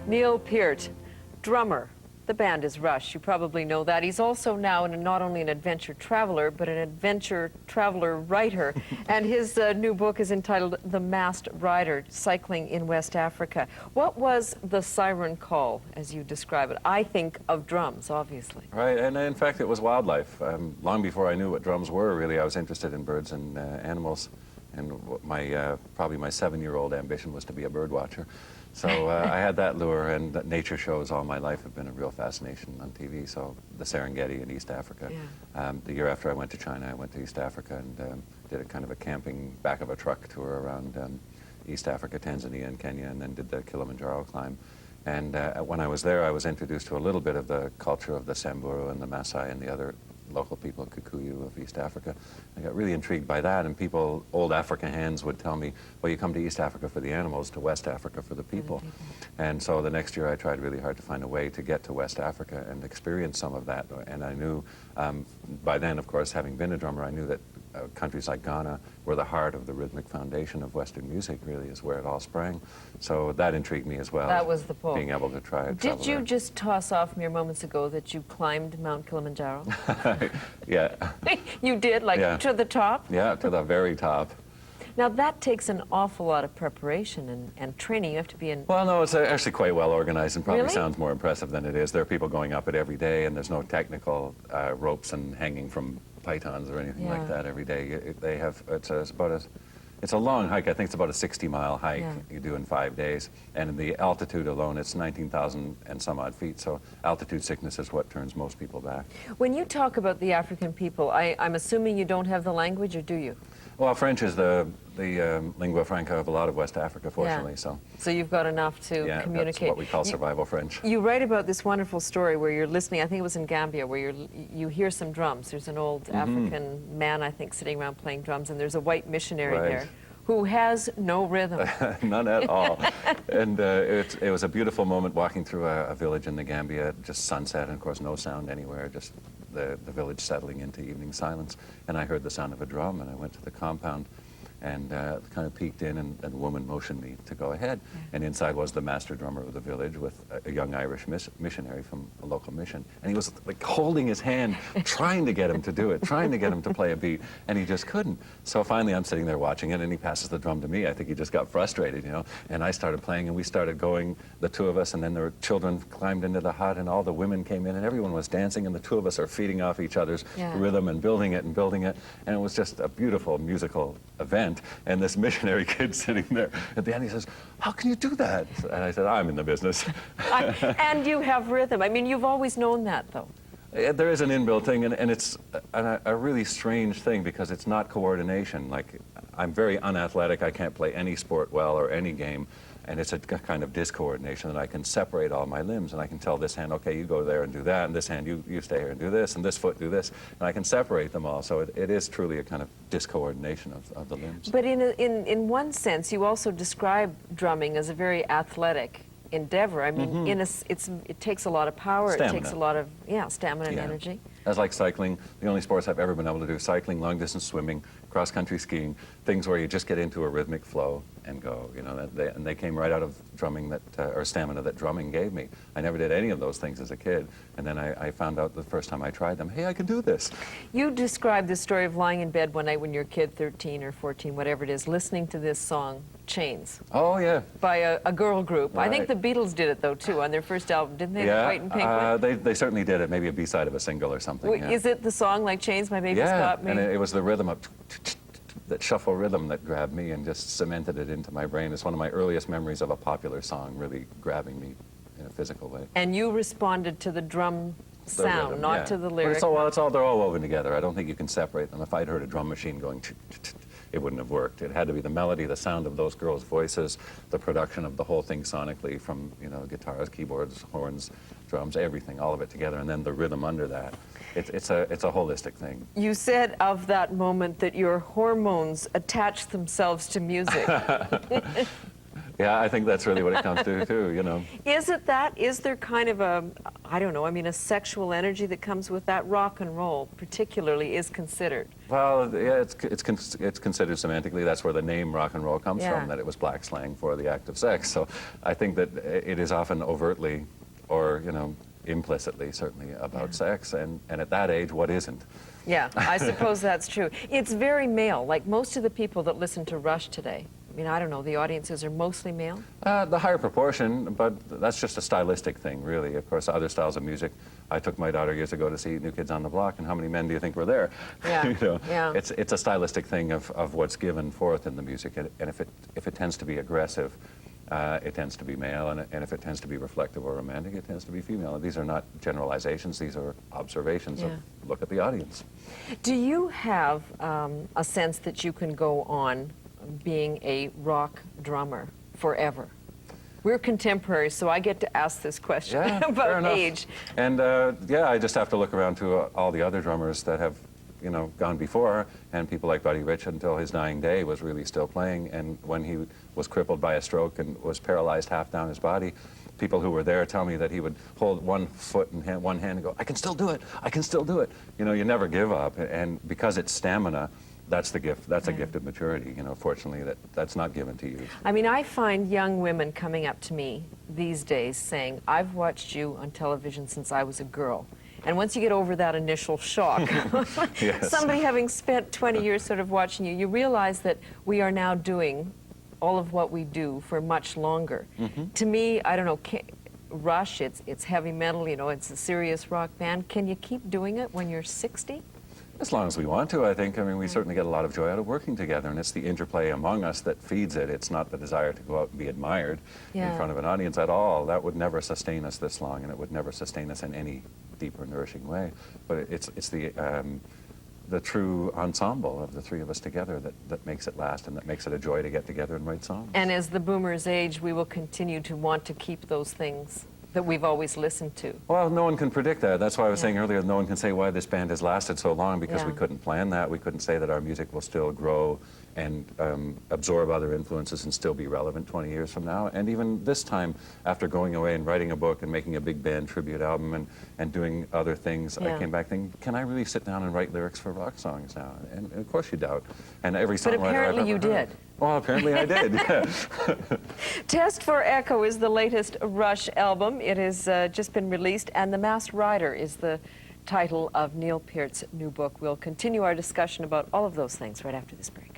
Neil Peart, drummer. The band is Rush. You probably know that. He's also now not only an adventure traveler, but an adventure traveler writer. And his new book is entitled The Masked Rider, Cycling in West Africa. What was the siren call, as you describe it? I think of drums, obviously. Right, and in fact it was wildlife. Long before I knew what drums were, really, I was interested in birds and animals. And probably my 7-year-old ambition was to be a bird watcher. So I had that lure, and nature shows all my life have been a real fascination on TV. So the Serengeti in East Africa. Yeah. The year after I went to China, I went to East Africa and did a kind of a camping back of a truck tour around East Africa, Tanzania, and Kenya, and then did the Kilimanjaro climb. And when I was there, I was introduced to a little bit of the culture of the Samburu and the Maasai and the other local people, Kikuyu of East Africa. I got really intrigued by that, and people, old African hands would tell me, well, you come to East Africa for the animals, to West Africa for the people. And so the next year I tried really hard to find a way to get to West Africa and experience some of that. And I knew, by then, of course, having been a drummer, I knew that countries like Ghana were the heart of the rhythmic foundation of Western music, really, is where it all sprang. So that intrigued me as well. That was the pull. Being able to try and Did you just toss off mere moments ago that you climbed Mount Kilimanjaro? Yeah. You did, like to the top? Yeah, to the very top. Now that takes an awful lot of preparation and training. You have to be in... Well, no, it's actually quite well organized and probably Really? sounds more impressive than it is. There are people going up it every day, and there's no technical ropes and hanging from pythons or anything like that every day. They have, it's a long hike. I think it's about a 60-mile hike you do in 5 days. And in the altitude alone, it's 19,000 and some odd feet. So altitude sickness is what turns most people back. When you talk about the African people, I'm assuming you don't have the language, or do you? Well, French is the lingua franca of a lot of West Africa, fortunately. So you've got enough to communicate. That's what we call survival French. You write about this wonderful story where you're listening, I think it was in Gambia, where you hear some drums. There's an old African man, I think, sitting around playing drums, and there's a white missionary there who has no rhythm. None at all. And it was a beautiful moment walking through a village in the Gambia, just sunset, and of course no sound anywhere, just the village settling into evening silence. And I heard the sound of a drum, and I went to the compound and kind of peeked in, and a woman motioned me to go ahead. And inside was the master drummer of the village with a young Irish missionary from a local mission. And he was like holding his hand, trying to get him to do it, trying to get him to play a beat, and he just couldn't. So finally I'm sitting there watching it, and he passes the drum to me. I think he just got frustrated, you know. And I started playing, and we started going, the two of us, and then there were children climbed into the hut, and all the women came in, and everyone was dancing, and the two of us are feeding off each other's rhythm and building it. And it was just a beautiful musical event. And this missionary kid sitting there at the end, he says, "How can you do that?" And I said, "I'm in the business." And you have rhythm. I mean, you've always known that, though. There is an inbuilt thing, and it's a really strange thing because it's not coordination. Like, I'm very unathletic. I can't play any sport well or any game. And it's a kind of discoordination that I can separate all my limbs, and I can tell this hand, okay, you go there and do that, and this hand, you stay here and do this, and this foot do this, and I can separate them all. So it is truly a kind of discoordination of the limbs. But in one sense, you also describe drumming as a very athletic endeavor. I mean, it takes a lot of power. Stamina. It takes a lot of stamina and energy. That's like cycling. The only sports I've ever been able to do: cycling, long distance swimming, cross country skiing, things where you just get into a rhythmic flow and go. You know, and they came right out of drumming or stamina that drumming gave me. I never did any of those things as a kid, and then I found out the first time I tried them, hey, I can do this. You described the story of lying in bed one night when you're a kid, 13 or 14, whatever it is, listening to this song, Chains. Oh, yeah. By a girl group. Right. I think the Beatles did it, though, too, on their first album, didn't they? Yeah, The White and Pink one? they certainly did it, maybe a B-side of a single or something. Well, is it the song like Chains, My Baby's Got Me? And it was the rhythm of that shuffle rhythm that grabbed me and just cemented it into my brain. It's one of my earliest memories of a popular song really grabbing me in a physical way. And you responded to the drum sound, rhythm, not to the lyric. But they're all woven together. I don't think you can separate them. If I'd heard a drum machine going, it wouldn't have worked. It had to be the melody, the sound of those girls' voices, the production of the whole thing sonically, from guitars, keyboards, horns, drums, everything, all of it together, and then the rhythm under that. It's a holistic thing. You said of that moment that your hormones attached themselves to music. Yeah, I think that's really what it comes to, too, you know. Is it that? Is there kind of I don't know, I mean, a sexual energy that comes with that. Rock and roll, particularly, is considered. Well, yeah, it's considered semantically. That's where the name rock and roll comes Yeah. from, that it was black slang for the act of sex. So I think that it is often overtly or, you know, implicitly, certainly, about sex. And at that age, what isn't? Yeah, I suppose that's true. It's very male, like most of the people that listen to Rush today. I mean, I don't know, the audiences are mostly male? The higher proportion, but that's just a stylistic thing, really. Of course, other styles of music. I took my daughter years ago to see New Kids on the Block, and how many men do you think were there? Yeah, You know, yeah. It's a stylistic thing of what's given forth in the music, and if it tends to be aggressive, it tends to be male, and if it tends to be reflective or romantic, it tends to be female. These are not generalizations, these are observations of look at the audience. Do you have a sense that you can go on being a rock drummer forever? We're contemporaries, so I get to ask this question Fair about enough. age. And yeah, I just have to look around to all the other drummers that have, you know, gone before, and people like Buddy Rich until his dying day was really still playing. And when he was crippled by a stroke and was paralyzed half down his body, people who were there tell me that he would hold one foot in one hand and go, "I can still do it, I can still do it." You know, you never give up, and because it's stamina, that's the gift. That's a gift of maturity. You know, fortunately, that's not given to you. I mean, I find young women coming up to me these days saying, "I've watched you on television since I was a girl." And once you get over that initial shock, Yes. somebody having spent 20 years sort of watching you, you realize that we are now doing all of what we do for much longer. To me, I don't know, Rush, it's heavy metal, you know, it's a serious rock band. Can you keep doing it when you're 60? As long as we want to, I think. I mean, we certainly get a lot of joy out of working together, and it's the interplay among us that feeds it. It's not the desire to go out and be admired in front of an audience at all. That would never sustain us this long, and it would never sustain us in any deeper, nourishing way. But it's the true ensemble of the three of us together that makes it last, and that makes it a joy to get together and write songs. And as the boomers age, we will continue to want to keep those things that we've always listened to. Well, no one can predict that. That's why I was saying earlier, no one can say why this band has lasted so long, because we Yeah. couldn't plan that. We couldn't say that our music will still grow and absorb other influences and still be relevant 20 years from now. And even this time, after going away and writing a book and making a big band tribute album and doing other things, I came back thinking, can I really sit down and write lyrics for rock songs now? And of course you doubt. And every songwriter I've apparently ever you heard- did. Well, apparently I did, yeah. Test for Echo is the latest Rush album. It has just been released, and The Masked Rider is the title of Neil Peart's new book. We'll continue our discussion about all of those things right after this break.